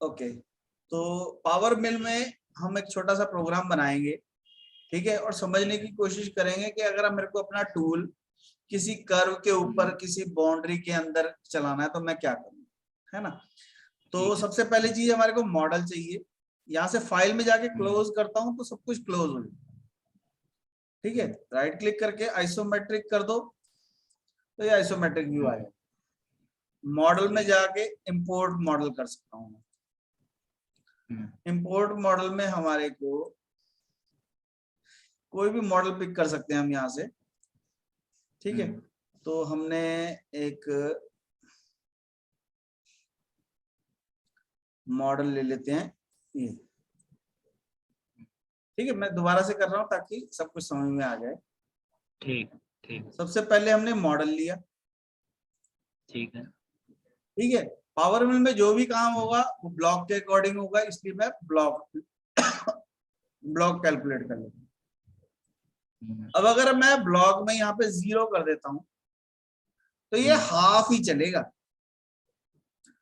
Okay, तो power मिल में हम एक छोटा सा प्रोग्राम बनाएंगे, ठीक है, और समझने की कोशिश करेंगे कि अगर मेरे को अपना टूल किसी कर्व के ऊपर किसी बाउंड्री के अंदर चलाना है तो मैं क्या करूँ, है ना। तो सबसे पहली चीज हमारे को मॉडल चाहिए। यहाँ से फाइल में जाके क्लोज करता हूँ तो सब कुछ क्लोज हो जाए, ठीक है। राइट क्लिक करके आइसोमेट्रिक कर दो तो ये आइसोमेट्रिक व्यू आएगा। मॉडल में जाके इंपोर्ट मॉडल कर सकता हूँ। इंपोर्ट मॉडल में हमारे को कोई भी मॉडल पिक कर सकते हैं हम यहाँ से, ठीक है। तो हमने एक मॉडल ले लेते हैं ये, ठीक है। मैं दोबारा से कर रहा हूँ ताकि सब कुछ समझ में आ जाए। ठीक ठीक। सबसे पहले हमने मॉडल लिया, ठीक है, ठीक है। पावर मिल में जो भी काम होगा वो ब्लॉक के अकॉर्डिंग होगा, इसलिए मैं ब्लॉक ब्लॉक कैलकुलेट कर लेता हूँ। अब अगर मैं ब्लॉक में यहाँ पे 0 कर देता हूँ तो ये हाफ ही चलेगा,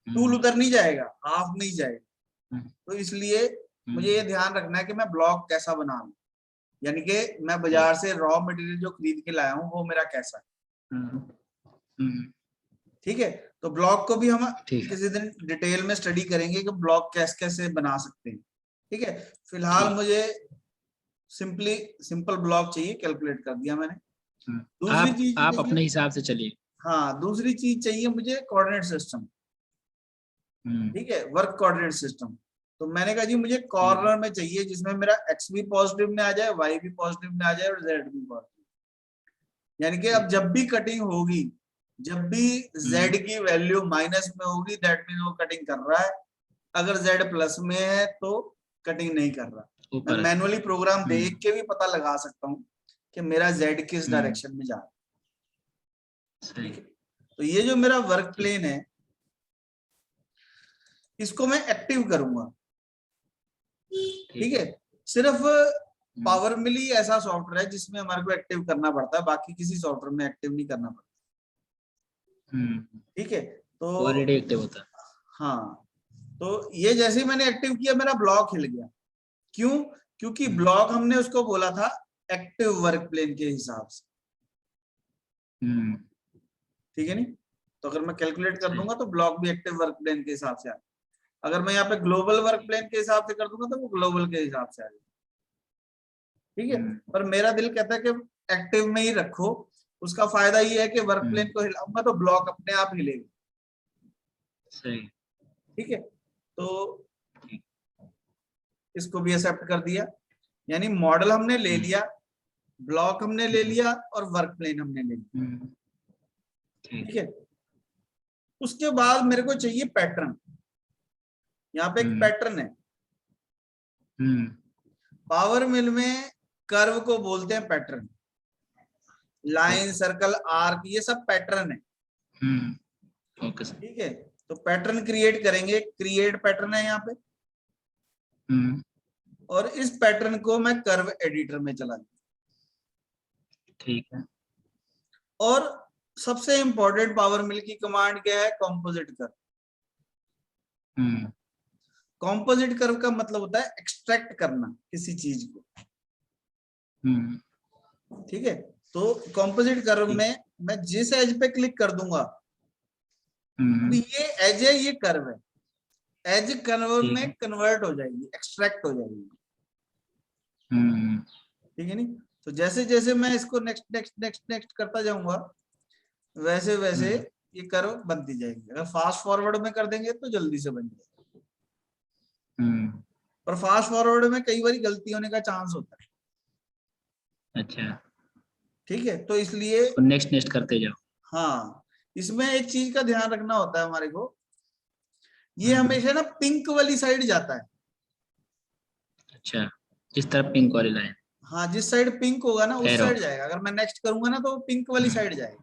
टूल उधर नहीं जाएगा, हाफ में ही जाएगा। तो इसलिए मुझे ये ध्यान रखना है कि मैं ब्लॉक कैसा बना लूं, यानी कि मैं बाजार से रॉ मटेरियल जो खरीद के लाया हूँ वो मेरा कैसा है, ठीक है। तो ब्लॉक को भी हम किसी दिन डिटेल में स्टडी करेंगे कि ब्लॉक कैसे कैसे बना सकते हैं, ठीक है। फिलहाल मुझे सिंपल ब्लॉक चाहिए, कैलकुलेट कर दिया मैंने। दूसरी चीज आप अपने हिसाब से चलिए। हाँ, दूसरी चीज चाहिए मुझे कोऑर्डिनेट सिस्टम, ठीक है, वर्क कोऑर्डिनेट सिस्टम। तो मैंने कहा जी मुझे कॉर्नर में चाहिए जिसमें मेरा एक्स भी पॉजिटिव में आ जाए, वाई भी पॉजिटिव में आ जाए और जेड भी पॉजिटिव। यानी कि अब जब भी कटिंग होगी, जब भी जेड की वैल्यू माइनस में होगी दैट मीन वो कटिंग कर रहा है, अगर जेड प्लस में है तो कटिंग नहीं कर रहा। मैं मैनुअली प्रोग्राम देख के भी पता लगा सकता हूँ कि मेरा जेड किस डायरेक्शन में जा रहा है, ठीक है। तो ये जो मेरा वर्क प्लेन है इसको मैं एक्टिव करूंगा, ठीक है। सिर्फ पावर मिल ही ऐसा सॉफ्टवेयर है जिसमें हमारे को एक्टिव करना पड़ता है, बाकी किसी सॉफ्टवेयर में एक्टिव नहीं करना पड़ता, ठीक है। तो ऑलरेडी एक्टिव होता है। हाँ, तो ये जैसे ही मैंने एक्टिव किया मेरा ब्लॉक हिल गया। क्यों? क्योंकि ब्लॉक हमने उसको बोला था एक्टिव वर्क प्लेन के हिसाब से, ठीक है नहीं। तो अगर मैं कैलकुलेट कर दूंगा तो ब्लॉक भी एक्टिव वर्क प्लेन के हिसाब से आ, अगर मैं यहाँ पे ग्लोबल वर्क प्लेन के हिसाब से कर दूंगा तो वो ग्लोबल के हिसाब से आ जाएगा, ठीक है। पर मेरा दिल कहता है कि एक्टिव में ही रखो, उसका फायदा ये है कि वर्क प्लेन को हिलाऊंगा तो ब्लॉक अपने आप हिलेगा, सही, ठीक है। तो इसको भी एक्सेप्ट कर दिया, यानी मॉडल हमने ले लिया, ब्लॉक हमने ले लिया और वर्क प्लेन हमने ले लिया, ठीक है। उसके बाद मेरे को चाहिए पैटर्न। यहाँ पे एक पैटर्न है, पावर मिल में कर्व को बोलते हैं पैटर्न, लाइन सर्कल आर्क ये सब पैटर्न है, ठीक है। तो पैटर्न क्रिएट करेंगे, क्रिएट पैटर्न है यहाँ पे, और इस पैटर्न को मैं कर्व एडिटर में चला दूं, ठीक है। और सबसे इंपॉर्टेंट पावर मिल की कमांड क्या है? Composite curve. कॉम्पोजिट कर्व का मतलब होता है एक्सट्रैक्ट करना किसी चीज को, ठीक है। तो कॉम्पोजिट कर्व में मैं जिस एज पे क्लिक कर दूंगा तो ये एज है, ये कर्व है, एज कर्व में कन्वर्ट हो जाएगी, एक्सट्रैक्ट हो जाएगी, ठीक है नहीं। तो जैसे जैसे मैं इसको नेक्स्ट नेक्स्ट नेक्स्ट नेक्स्ट करता जाऊंगा वैसे वैसे ये कर्व बनती जाएगी। अगर फास्ट फॉरवर्ड में कर देंगे तो जल्दी से बन जाएगी, पर फास्ट फॉरवर्ड में कई बार गलती होने का चांस होता है, अच्छा, ठीक है। तो इसलिए नेक्स्ट नेक्स्ट करते जाओ। हाँ, इसमें एक चीज का ध्यान रखना होता है हमारे को, ये हमेशा ना पिंक वाली साइड जाता है। अच्छा, जिस तरफ पिंक वाली लाइन, हाँ, जिस साइड पिंक होगा ना उस साइड जाएगा। अगर मैं नेक्स्ट करूंगा ना तो वो पिंक वाली साइड जाएगा।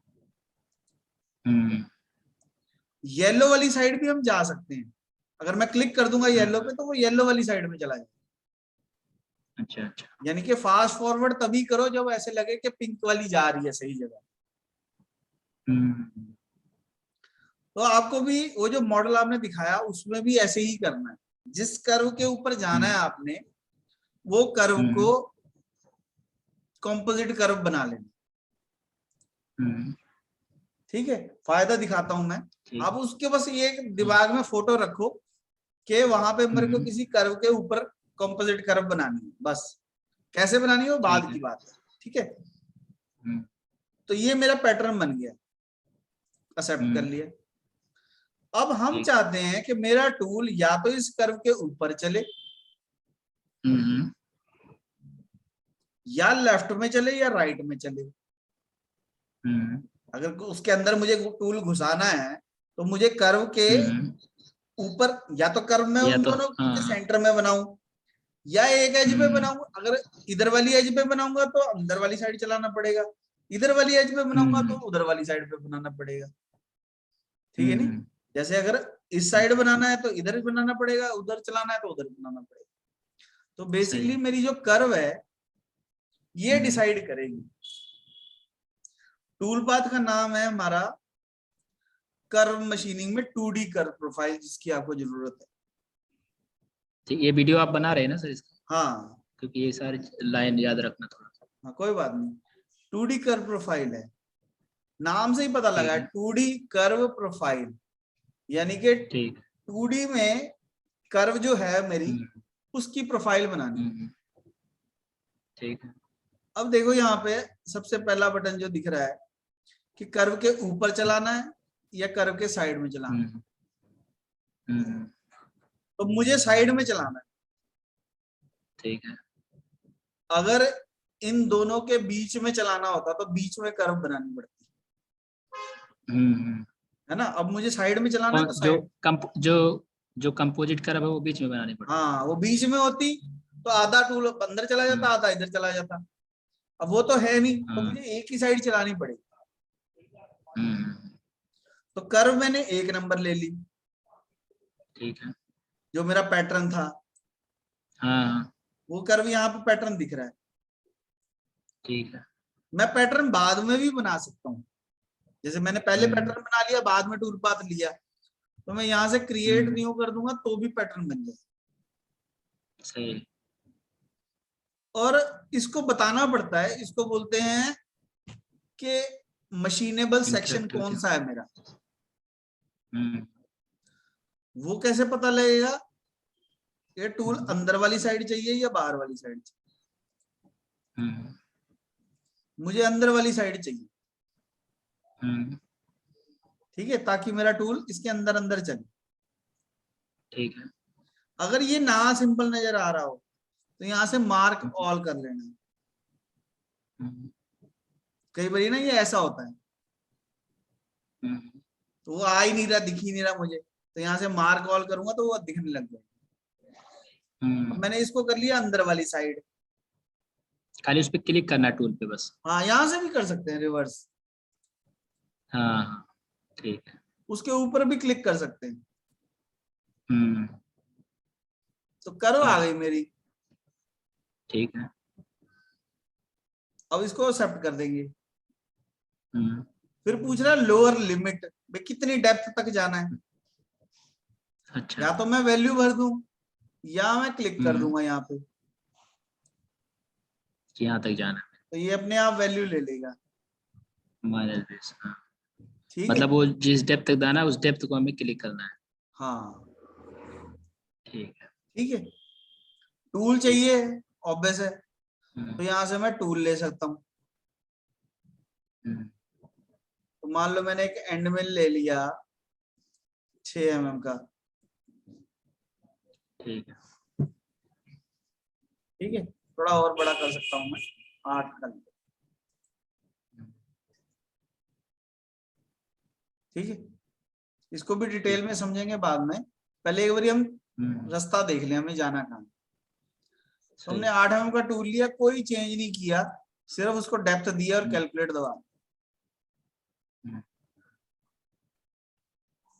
येलो वाली साइड भी हम जा सकते हैं, अगर मैं क्लिक कर दूंगा येलो पे तो वो येलो वाली साइड में चला जाएगा। अच्छा अच्छा, यानी कि फास्ट फॉरवर्ड तभी करो जब ऐसे लगे कि पिंक वाली जा रही है सही जगह। तो आपको भी वो जो मॉडल आपने दिखाया उसमें भी ऐसे ही करना है, जिस कर्व के ऊपर जाना है आपने, वो कर्व को कॉम्पोजिट कर्व बना लेना। ठीक है, फायदा दिखाता हूं मैं। आप उसके बस ये दिमाग में फोटो रखो कि वहां पे मेरे को किसी कर्व के ऊपर कॉम्पोजिट कर्व बनानी है, बस कैसे बनानी है वो बाद की बात है। ठीक है, तो ये मेरा पैटर्न बन गया, एक्सेप्ट कर लिया। अब हम चाहते हैं कि मेरा टूल या तो इस कर्व के ऊपर चले या लेफ्ट में चले या राइट में चले। अगर उसके अंदर मुझे टूल घुसाना है तो मुझे कर्व के ऊपर, या तो कर्व में उन दोनों के सेंटर में बनाऊं या एक एज पे बनाऊं। अगर इधर वाली एज पे बनाऊंगा तो अंदर वाली साइड चलाना पड़ेगा, इधर वाली एज पे बनाऊंगा तो उधर वाली साइड पे बनाना पड़ेगा। ठीक है नहीं, जैसे अगर इस साइड बनाना है तो इधर बनाना पड़ेगा, उधर चलाना है तो उधर बनाना पड़ेगा। तो बेसिकली मेरी जो कर्व है ये डिसाइड करेगी। टूल पाथ का नाम है हमारा कर्व मशीनिंग में 2D कर्व प्रोफाइल, जिसकी आपको जरूरत है। ठीक, ये वीडियो आप बना रहे हैं ना सर इसका? हाँ, क्योंकि ये सारी लाइन याद रखना थोड़ा सा। हाँ कोई बात नहीं, 2D कर्व प्रोफाइल है, नाम से ही पता लगा है 2D कर्व प्रोफाइल, यानी कि 2D में कर्व जो है मेरी उसकी प्रोफाइल बनानी। ठीक है, अब देखो यहाँ पे सबसे पहला बटन जो दिख रहा है कि कर्व के ऊपर चलाना है या कर्व के साइड में चलाना है। तो मुझे साइड में चलाना है। ठीक है, अगर इन दोनों के बीच में चलाना होता तो बीच में कर्व बनानी पड़ती है ना। अब मुझे साइड में चलाना है तो साइड, जो कंपोजिट कर्व है वो बीच में बनानी पड़ती। हाँ वो बीच में होती तो आधा टूल अंदर चला जाता, आधा इधर चला जाता। अब वो तो है नहीं, तो मुझे एक ही साइड चलानी पड़ेगी। तो कर्व मैंने 1 नंबर ले ली, ठीक है, जो मेरा पैटर्न था। हाँ वो कर्व यहाँ पे पैटर्न दिख रहा है। ठीक है, मैं पैटर्न बाद में भी बना सकता हूँ, जैसे मैंने पहले पैटर्न बना लिया, बाद में टूल पाथ लिया, तो मैं यहाँ से क्रिएट न्यू कर दूंगा तो भी पैटर्न बन जाए। सही। और इसको बताना पड़ता है, इसको बोलते हैं कि मशीनेबल सेक्शन कौन सा है मेरा। वो कैसे पता लगेगा? ये टूल अंदर वाली साइड चाहिए या बाहर वाली साइड चाहिए? मुझे अंदर वाली साइड चाहिए। ठीक है, ताकि मेरा टूल इसके अंदर अंदर चले। ठीक है, अगर ये ना सिंपल नजर आ रहा हो तो यहाँ से मार्क ऑल कर लेना। कई बार ना ये ऐसा होता है, तो वो आ ही नहीं रहा, दिख ही नहीं रहा मुझे, तो यहाँ से मार्क ऑल करूंगा तो वो दिखने लग जाएगा। मैंने इसको कर लिया अंदर वाली साइड, खाली उस पर क्लिक करना है टूल पे बस। हाँ यहाँ से भी कर सकते हैं रिवर्स, हाँ ठीक है, उसके ऊपर भी क्लिक कर सकते हैं। तो कर्व आ गई मेरी। ठीक है, अब इसको एक्सेप्ट कर देंगे। फिर पूछ रहा है लोअर लिमिट, भाई कितनी डेप्थ तक जाना है। अच्छा, या तो मैं वैल्यू भर दूं या मैं क्लिक कर दूंगा यहाँ पे, यहाँ तक जाना है। तो ये अपने आप वैल्यू ले लेगा। हाँ। ठीक है, मतलब वो जिस डेप्थ तक जाना है उस डेप्थ को हमें क्लिक करना है। हाँ ठीक है, ठीक है। टूल चाहिए, ऑब्वियस है, तो यहाँ से मैं टूल ले सकता हूँ। तो मान लो मैंने एक एंड मिल ले लिया 6 mm का। ठीक है, ठीक है, थोड़ा और बड़ा कर सकता हूँ मैं, 8 कर। ठीक है, इसको भी डिटेल में समझेंगे बाद में, पहले एक बार हम रास्ता देख लें हमें जाना कहाँ। तो हमने 8 mm का टूल लिया, कोई चेंज नहीं किया, सिर्फ उसको डेप्थ दिया और कैलकुलेट दबा।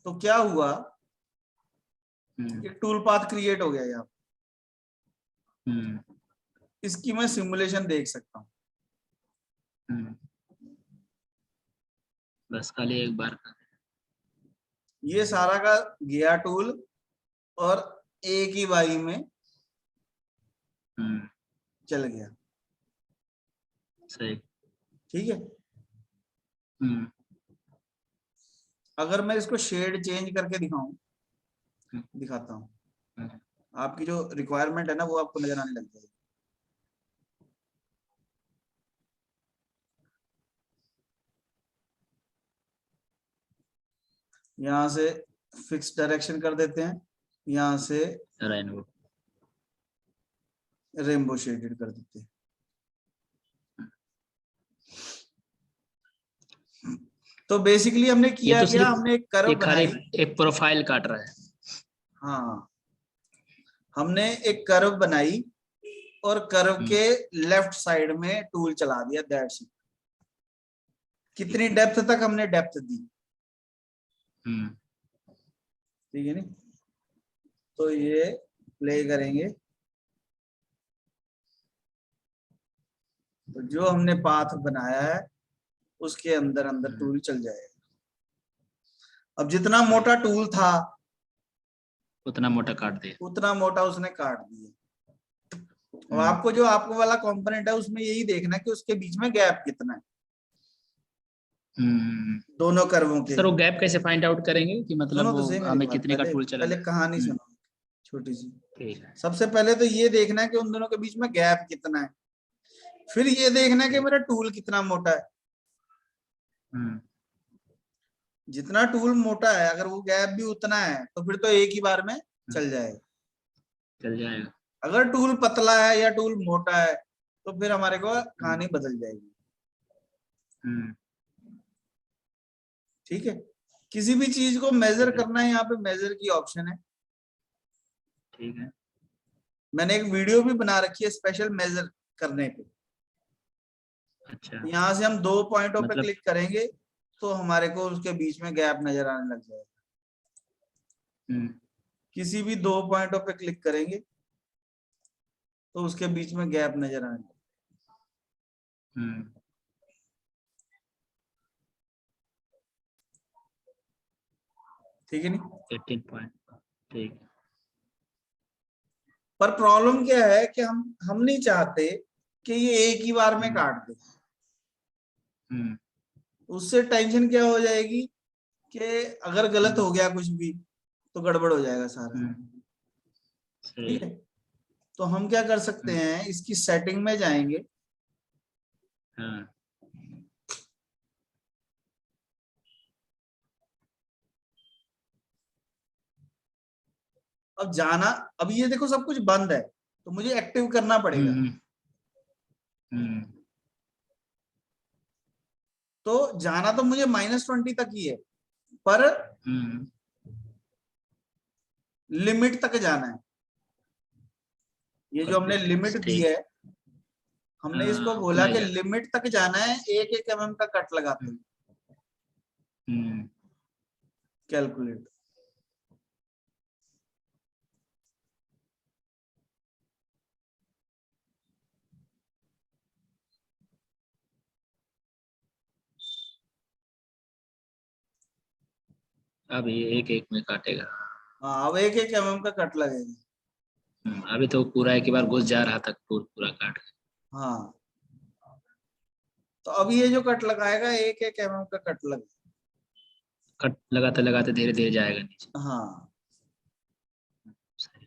तो क्या हुआ, एक टूल पाथ क्रिएट हो गया यहाँ। इसकी मैं सिमुलेशन देख सकता हूँ। बस खाली एक बार का। ये सारा का गया टूल और एक ही बारी में हम्म, चल गया। सही। ठीक है, हम्म, अगर मैं इसको शेड चेंज करके दिखाऊं, दिखाता हूं, हम्म, आपकी जो रिक्वायरमेंट है ना वो आपको नजर आने लग जाएगी। यहाँ से फिक्स डायरेक्शन कर देते हैं, यहाँ से रेनबो। रेनबो शेडेड कर देते हैं। तो बेसिकली हमने ये किया तो क्या, सिर्फ हमने एक कर्व ये खाली बनाई। एक प्रोफाइल काट रहा है। हाँ, हमने एक कर्व बनाई और कर्व हम्म, के लेफ्ट साइड में टूल चला दिया, दैट्स इट। कितनी ठीक है। डेप्थ तक हमने डेप्थ दी, हम्म, ठीक है नी। तो ये प्ले करेंगे तो जो हमने पाथ बनाया है उसके अंदर अंदर टूल चल जाएगा। अब जितना सही। मोटा टूल था उतना मोटा काट दिया। उतना मोटा उसने काट दिया। और हम्म, आपको जो आपको वाला कंपोनेंट है उसमें यही देखना है कि उसके बीच में गैप कितना है हम्म। दोनों कर्वों के। सर वो गैप कैसे फाइंड आउट करेंगे कि मतलब सुनो वो तो सही मेरी हमें बात, कितने का पहले टूल पहले चलाना है? कहानी सुनो छोटी सी। ठीक है। सबसे पहले तो ये देखना है कि उन दोनों के बीच में गैप कितना है, फिर ये देखना है कि ठीक। मेरा टूल कितना मोटा है। हम्म, जितना टूल मोटा है अगर वो गैप भी उतना है तो फिर तो एक ही बार में चल जाएगा। चल जाएगा। अगर टूल पतला है या टूल मोटा है तो फिर हमारे को हम्म, कहानी बदल जाएगी। हम्म, ठीक है, किसी भी चीज को मेजर ठीक है। करना है, यहाँ पे मेजर की ऑप्शन है। ठीक है। मैंने एक वीडियो भी बना रखी है स्पेशल मेजर करने पे। अच्छा, यहाँ से हम 2 पॉइंटों पे मतलब क्लिक करेंगे तो हमारे को उसके बीच में गैप नजर आने लग जाएगा। हम्म, किसी भी 2 पॉइंटों पे क्लिक करेंगे तो उसके बीच में गैप नजर आने लगेगा। हम्म, ठीक है नहीं। 18 पॉइंट। ठीक है। पर प्रॉब्लम क्या है कि हम नहीं चाहते कि ये एक ही बार में हम्म, काट दे। हम्म, उससे टेंशन क्या हो जाएगी कि अगर गलत हम्म, हो गया कुछ भी तो गड़बड़ हो जाएगा सारा। हम्म, सही। ठीक है, तो हम क्या कर सकते हम्म, हैं, इसकी सेटिंग में जाएंगे। हाँ। अब जाना, अब ये देखो सब कुछ बंद है तो मुझे एक्टिव करना पड़ेगा। हम्म, हम्म, तो जाना तो मुझे -20 तक ही है, पर हम्म, लिमिट तक जाना है। ये जो हमने लिमिट दी ठीक। है, हमने इसको हाँ, बोला उतना ही कि जाना। लिमिट तक जाना है, 1-1 mm का कट लगाते हैं। हम्म, कैलकुलेट, अब ये एक एक में काटेगा। हाँ अब 1-1 mm का कट लगेगा। अभी तो पूरा एक ही बार घुस जा रहा था, पूरा काट। हाँ, तो अब ये जो कट लगाएगा 1-1 mm का कट लगेगा। कट लगाते लगाते धीरे धीरे जाएगा नीचे। हाँ, सही।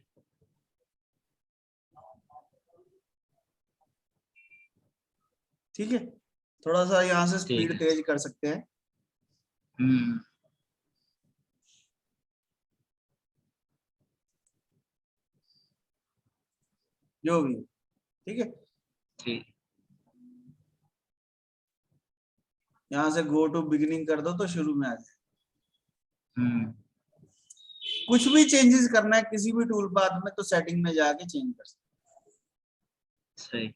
ठीक है, थोड़ा सा यहाँ से ठीक स्पीड है। तेज कर सकते हैं। हम्म, जो भी, ठीक है, ठीक। यहाँ से गो टू बिगिनिंग कर दो तो शुरू में आ जाए। हम्म, कुछ भी चेंजेस करना है किसी भी टूल पाथ में तो सेटिंग में जाके चेंज कर सकते। सही।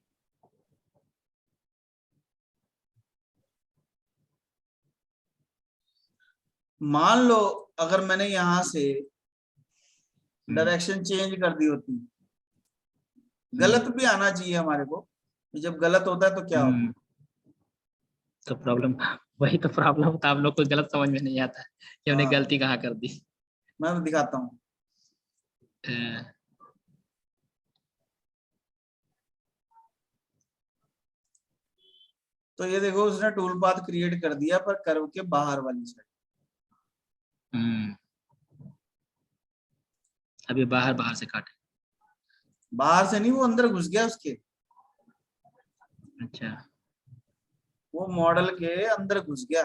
मान लो अगर मैंने यहाँ से हम्म, डायरेक्शन चेंज कर दी होती, हम्म, गलत भी आना चाहिए हमारे को, जब गलत होता है तो क्या होता हम्म। तो प्रॉब्लम वही तो प्रॉब्लम था, हम लोग को गलत समझ में नहीं आता कि है। हमने हाँ, गलती कहाँ कर दी। मैं दिखाता हूँ। तो ये देखो उसने टूल पाथ क्रिएट कर दिया पर कर्व के बाहर वाली साइड। अभी बाहर बाहर से काटे। बाहर से नहीं, वो अंदर घुस गया उसके, अच्छा वो मॉडल के अंदर घुस गया।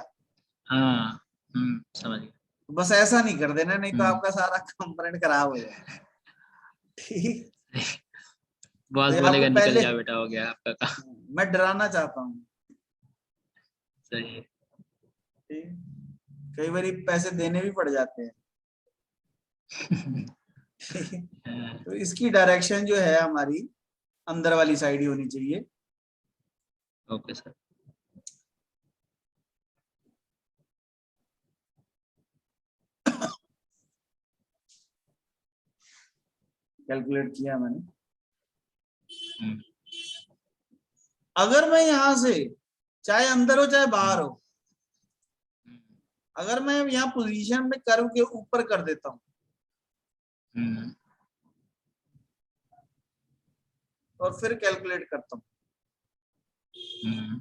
हाँ समझ गया। बस ऐसा नहीं कर देना, नहीं तो हम्म। आपका सारा कंपोनेंट खराब हो जाएगा। ठीक। तो बॉस ये आपको बोलेगा निकल पहले, जाओ बेटा, हो गया आपका काम। मैं डराना चाहता हूँ। सही है। ठीक। कई बार पैसे देने भी पड़ जाते हैं। तो इसकी डायरेक्शन जो है हमारी अंदर वाली साइड ही होनी चाहिए। Okay sir. कैलकुलेट किया मैंने। हम्म, अगर मैं यहां से, चाहे अंदर हो चाहे बाहर हो, अगर मैं यहाँ पोजीशन में कर्व के ऊपर कर देता हूं हम्म, और फिर कैलकुलेट करता हूं, हम्म,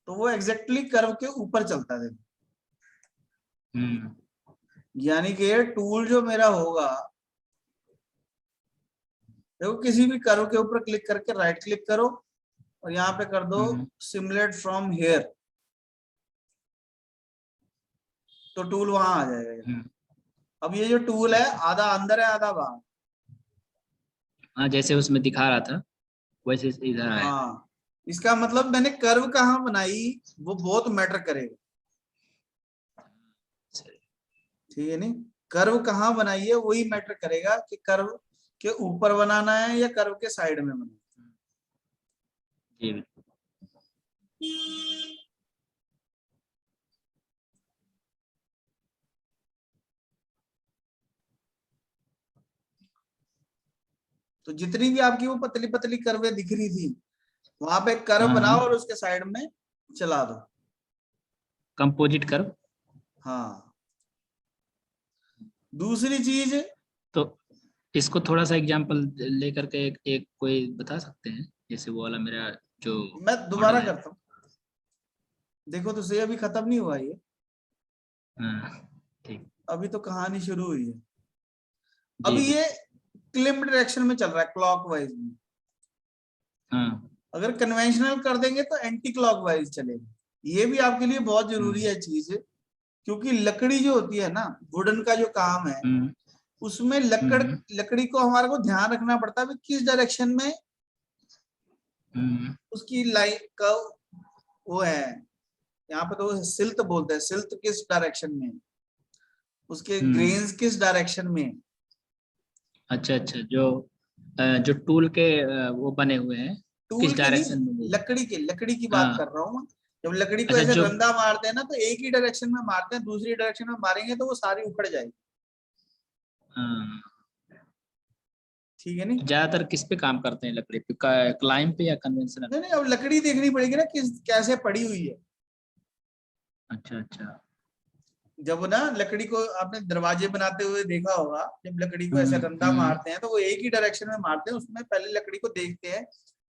तो वो एग्जैक्टली कर्व के ऊपर चलता है। हम्म, यानी कि टूल जो मेरा होगा, देखो किसी भी कर्व के ऊपर क्लिक करके राइट क्लिक करो और यहाँ पे कर दो सिमुलेट फ्रॉम हेयर, तो टूल वहां आ जाएगा। अब ये जो टूल है आधा अंदर है आधा बाहर। हाँ जैसे उसमें दिखा रहा था वैसे इधर आया। हाँ, इसका मतलब मैंने कर्व कहाँ बनाई वो बहुत मैटर करेगा। ठीक है, नहीं कर्व कहाँ बनाई है वही मैटर करेगा कि कर्व के ऊपर बनाना है या कर्व के साइड में बनाना जी। है। तो जितनी भी आपकी वो पतली पतली कर्वें दिख रही थी, वहां पे कर्व बनाओ और उसके साइड में चला दो। Composite curve. हाँ। दूसरी चीज, तो इसको थोड़ा सा एग्जांपल लेकर के एक कोई बता सकते हैं, जैसे वो वाला मेरा जो मैं दोबारा मॉडल है। करता हूँ, देखो तो सही, अभी खत्म नहीं हुआ ये, हाँ ठीक। अभी तो कहानी शुरू हुई है। जी अभी बिल्कुल। ये क्लिप डायरेक्शन में चल रहा है, क्लॉकवाइज में। हाँ। अगर कन्वेंशनल कर देंगे तो एंटी क्लॉकवाइज चलेगा। ये भी आपके लिए बहुत जरूरी हम्म, है चीज, क्योंकि लकड़ी जो होती है ना, वुडन का जो काम है, हम्म, उसमें हम्म, लकड़ी को हमारे को ध्यान रखना पड़ता है किस डायरेक्शन में हम्म, उसकी लाइन का वो है। यहाँ पे तो सिल्त बोलते हैं, सिल्त किस डायरेक्शन में, उसके हम्म। ग्रेन्स किस डायरेक्शन में। अच्छा अच्छा, जो टूल के वो बने हुए हैं टूल किस के नहीं, डायरेक्शन में वो। लकड़ी की बात कर हाँ रहा हूँ मैं। जब लकड़ी को अच्छा, ऐसे जो रंदा मारते हैं ना, तो एक ही डायरेक्शन में मारते हैं, दूसरी डायरेक्शन में मारेंगे तो वो सारी उखड़ जाएगी। हाँ, ठीक है, नहीं ज्यादातर किस पे काम करते हैं, लकड़ी पे, क्लाइम पे या कन्वेंशनल। नहीं नहीं, अब लकड़ी देखनी पड़ेगी ना किस कैसे पड़ी हुई है। अच्छा अच्छा। जब ना लकड़ी को आपने दरवाजे बनाते हुए देखा होगा, जब लकड़ी को ऐसे हम्म, रंदा मारते हैं तो वो एक ही डायरेक्शन में मारते हैं, उसमें पहले लकड़ी को देखते हैं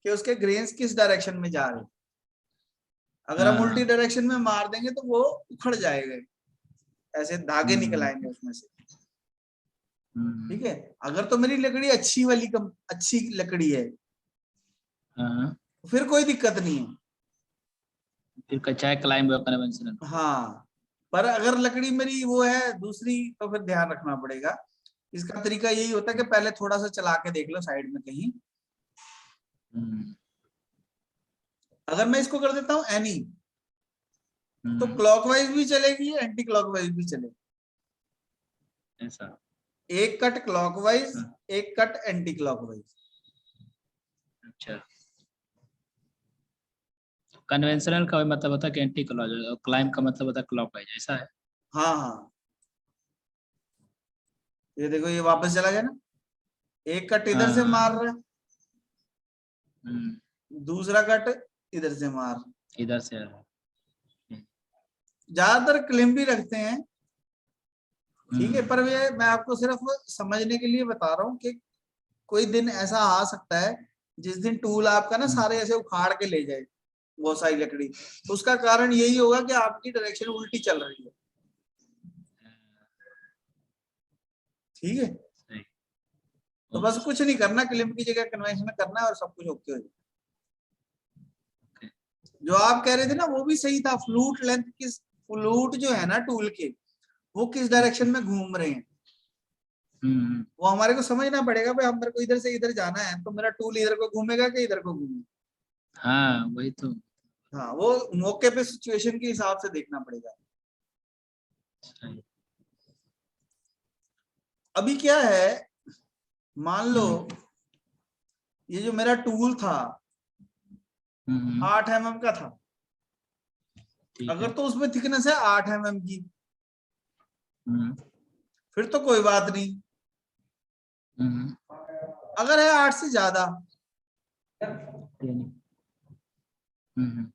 कि उसके ग्रेन्स किस डायरेक्शन में जा रहे हैं। अगर हम उल्टी हाँ। डायरेक्शन में मार देंगे तो वो उखड़ जाएगा, ऐसे धागे निकल हम्म, आएंगे उसमें से। हम्म, ठीक है। अगर तो मेरी लकड़ी अच्छी लकड़ी है, हाँ, तो फिर कोई दिक्कत नहीं है। फिर चाहे क्लाइम या कन्वेंशनल। हाँ, पर अगर लकड़ी मेरी वो है दूसरी, तो फिर ध्यान रखना पड़ेगा। इसका तरीका यही होता है कि पहले थोड़ा सा चला के देख लो साइड में कहीं। हम्म, अगर मैं इसको कर देता हूं एनी, तो हम्म, क्लॉकवाइज भी चलेगी एंटी क्लॉकवाइज भी चलेगी। ऐसा। एक कट क्लॉकवाइज, हाँ, एक कट एंटी क्लॉकवाइज। अच्छा। कन्वेंशनल का मतलब होता है कि एंटी क्लॉक, क्लाइम का मतलब होता है क्लॉकवाइज, ऐसा है। हाँ हाँ, ये देखो ये वापस चला गया ना, एक कट इधर से हाँ। मार रहा है, हम्म, दूसरा कट इधर से मार रहा है। इधर से आ रहा है। ज्यादातर क्लिम भी रखते हैं, ठीक है, पर हम्म, ये मैं आपको सिर्फ समझने के लिए बता रहा हूँ कि कोई दिन ऐसा आ सकता है जिस दिन टूल आपका ना सारे ऐसे उखाड़ के ले जाए बहुत सारी लकड़ी, तो उसका कारण यही होगा कि आपकी डायरेक्शन उल्टी चल रही है, ठीक है। सही। तो ओके बस सर। कुछ नहीं करना, क्लिप की जगह कन्वेंशनल करना है और सब कुछ ओके हो जाए। ओके। जो आप कह रहे थे ना वो भी सही था, फ्लूट लेंथ किस, फ्लूट जो है ना टूल के, वो किस डायरेक्शन में घूम रहे हैं, हम्म, वो हमारे को समझना पड़ेगा। भाई हम, मेरे को इधर से इधर जाना है तो मेरा टूल इधर को घूमेगा कि इधर को घूमेगा। हाँ वही तो। हाँ, वो मौके पे सिचुएशन के हिसाब से देखना पड़ेगा। सही। अभी क्या है, मान लो हम्म, ये जो मेरा टूल था हम्म, 8 mm का था, ठीक अगर है। तो उसमें थिकनेस है 8 mm की, हम्म, फिर तो कोई बात नहीं। हम्म, अगर है 8 से ज्यादा, ये नहीं। हम्म,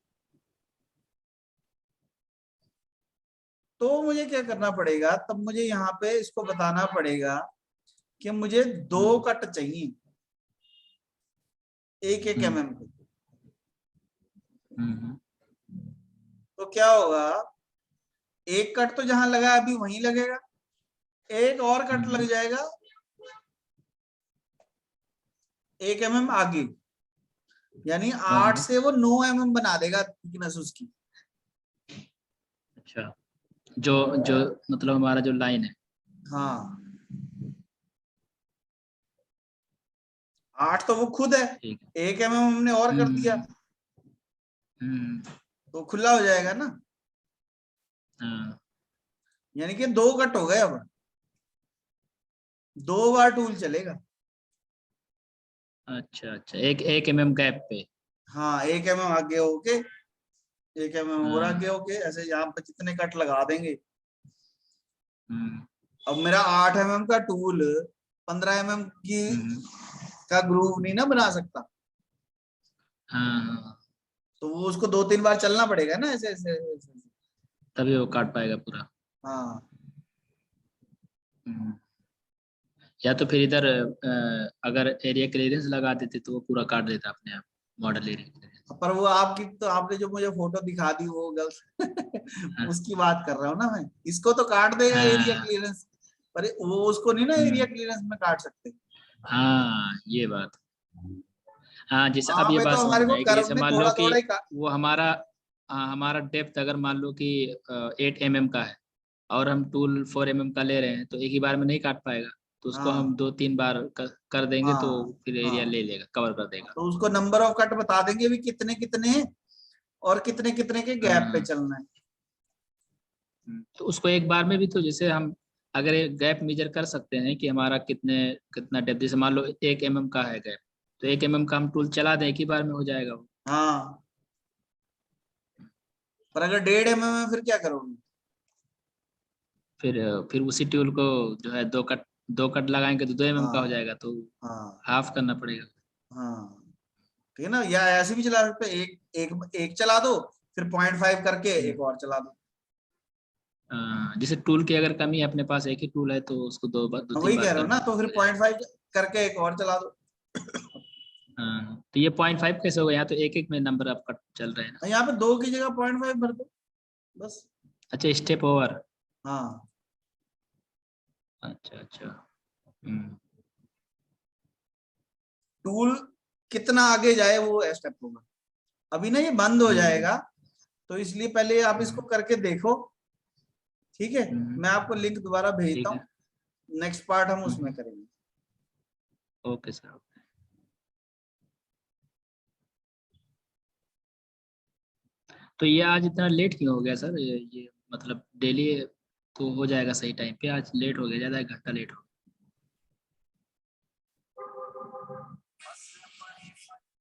तो मुझे क्या करना पड़ेगा, तब मुझे यहाँ पे इसको बताना पड़ेगा कि मुझे 2 हम्म, कट चाहिए 1-1 हम्म, mm के। हम्म, तो क्या होगा, एक कट तो जहां लगा है अभी वहीं लगेगा, एक और कट लग हम्म, जाएगा 1 mm आगे, यानी 8 हाँ, से वो 9 mm बना देगा थिकनेस उसकी। अच्छा। जो जो मतलब हमारा जो लाइन है। हाँ, 8 तो वो खुद है, ठीक है। 1 mm हमने और कर दिया हम्म, हम्म, तो खुला हो जाएगा ना, हाँ, यानी कि 2 कट हो गए, अब 2 बार टूल चलेगा। अच्छा अच्छा, एक एक mm गैप पे। हाँ, 1 mm आगे होके, 1 mm और हाँ, आगे होके, ऐसे यहाँ पे जितने कट लगा देंगे। हम्म, अब मेरा 8 mm का टूल 15 mm की हम्म, का ग्रूव नहीं ना बना सकता, हाँ, तो वो उसको 2-3 बार चलना पड़ेगा ना, ऐसे ऐसे ऐसे, ऐसे। तभी वो काट पाएगा पूरा। हाँ, हम्म, या तो फिर इधर अगर एरिया क्लियरेंस लगा देते तो वो पूरा काट देता अपने आप, मॉडल एरिया क्लियरेंस। पर वो आपकी तो, आपने जो मुझे फोटो दिखा दी वो गलत हाँ, उसकी बात कर रहा हूँ ना मैं, इसको तो काट देगा एरिया हाँ, क्लियरेंस, पर वो उसको नहीं ना एरिया क्लियरेंस में काट सकते। हाँ, ये बात। हाँ, जैसे अब वहां ये पे बात तो समझ हमारे में को आई कि कर्व जैसे में मान लो थोड़ा कि थोड़ा ही वो हमारा, हाँ, हमारा डेप्थ अगर मान लो कि 8 mm का है, और हम टूल 4 mm का ले रहे हैं, तो एक ही बार में नहीं काट पाएगा। तो उसको हम हाँ 2-3 बार कर देंगे तो हाँ फिर एरिया हाँ, ले लेगा, कवर कर देगा। तो उसको नंबर ऑफ कट बता देंगे भी कितने कितने और कितने कितने के गैप पे हाँ, चलना है। तो उसको एक बार में भी तो जैसे हम अगर एक गैप मेजर कर सकते हैं कि हमारा कितने कितना डेप्थ, जैसे मान लो 1 mm का है गैप, तो 1 mm का हम टूल चला दें, एक ही बार में हो जाएगा वो। हाँ, पर अगर 1.5 mm में फिर क्या करोगे। फिर उसी टूल को जो है दो कट लगाएंगे तो 2 mm का हो हाँ जाएगा, तो हाँ हाफ करना पड़ेगा। हाँ, ठीक है ना, या ऐसे भी चला सकते हैं, एक एक एक चला दो, फिर 0.5 करके हम्म, एक और चला दो। जैसे टूल की अगर कमी है, अपने पास एक ही टूल है तो उसको दो मैं तीन वही बार कह रहा कर हूँ ना, देंगे तो फिर हो जाएगा। 0.5 करके एक और चला दो। हाँ, तो ये 0.5 कैसे होगा, यहाँ तो एक एक में नंबर आपका चल रहा है ना। यहाँ पे 2 की जगह 0.5 भर दो बस। अच्छा, स्टेप ओवर। हाँ, अच्छा अच्छा। हम्म, टूल कितना आगे जाए वो स्टेप होगा। अभी ना ये बंद हो हम्म, जाएगा, तो इसलिए पहले आप इसको हम्म, करके देखो, ठीक है। हम्म, मैं आपको लिंक दोबारा भेजता ठीक हूँ, है। नेक्स्ट पार्ट हम उसमें हम्म, करेंगे। Okay sir. तो ये आज इतना लेट क्यों हो गया सर, ये मतलब डेली तो हो जाएगा सही टाइम पे, आज लेट हो गया, ज्यादा 1 घंटा लेट हो